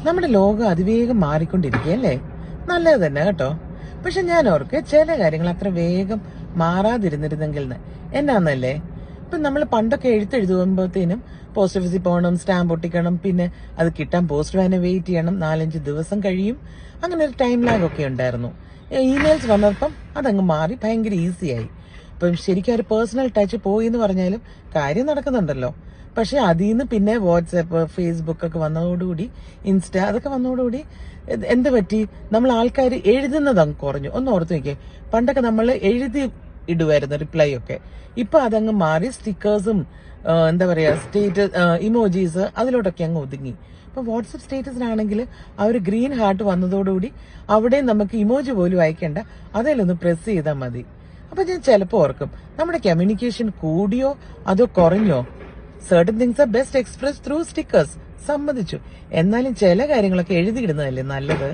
നമ്മുടെ ലോകം അതിവേഗം മാറിക്കൊണ്ടിരിക്കുകയല്ലേ? നല്ലത് തന്നെ കേട്ടോ. പക്ഷെ ഞാൻ ഓർക്ക് ചില കാര്യങ്ങൾ അത്ര വേഗം മാറാതിരുന്നിരുന്നെങ്കിൽ എന്നാന്നല്ലേ. ഇപ്പൊ നമ്മൾ പണ്ടൊക്കെ എഴുതുമ്പോഴത്തേനും പോസ്റ്റ് ഓഫീസിൽ പോകണം, സ്റ്റാമ്പ് ഒട്ടിക്കണം, പിന്നെ അത് കിട്ടാൻ പോസ്റ്റ് വാനെ വെയിറ്റ് ചെയ്യണം, 4-5 ദിവസം കഴിയും. അങ്ങനെ ഒരു ടൈം ലാഗ് ഒക്കെ ഉണ്ടായിരുന്നു. ഇമെയിൽസ് വന്നപ്പം അതങ്ങ് മാറി ഭയങ്കര ഈസിയായി. ഇപ്പം ശരിക്കും ഒരു പേഴ്സണൽ ടച്ച് പോയി എന്ന് പറഞ്ഞാലും കാര്യം നടക്കുന്നുണ്ടല്ലോ. പക്ഷെ അതിൽ നിന്ന് പിന്നെ വാട്സാപ്പ്, ഫേസ്ബുക്ക് ഒക്കെ വന്നതോടുകൂടി, ഇൻസ്റ്റ അതൊക്കെ വന്നതോടുകൂടി എന്ത് പറ്റി, നമ്മൾ ആൾക്കാർ എഴുതുന്നത് അങ്ങ് കുറഞ്ഞു. ഒന്ന് ഓർത്ത് നോക്കിയേ, പണ്ടൊക്കെ നമ്മൾ എഴുതി ഇടുമായിരുന്നു റിപ്ലൈ ഒക്കെ. ഇപ്പൊ അതങ്ങ് മാറി സ്റ്റിക്കേഴ്സും എന്താ പറയാ ഇമോജീസ് അതിലോട്ടൊക്കെ അങ്ങ് ഒതുങ്ങി. ഇപ്പൊ വാട്സപ്പ് സ്റ്റേറ്റസിനാണെങ്കിൽ ആ ഒരു ഗ്രീൻ ഹാർട്ട് വന്നതോടുകൂടി അവിടെ നമുക്ക് ഇമോജി പോലും അയക്കേണ്ട, അതിലൊന്ന് പ്രസ് ചെയ്താൽ മതി. അപ്പൊ ഞാൻ ചിലപ്പോൾ ഓർക്കും, നമ്മുടെ കമ്മ്യൂണിക്കേഷൻ കൂടിയോ അതോ കുറഞ്ഞോ? Certain things are best express through stickers, സമ്മതിച്ചു. എന്നാലും ചില കാര്യങ്ങളൊക്കെ എഴുതിയിടുന്നതല്ലേ നല്ലത്.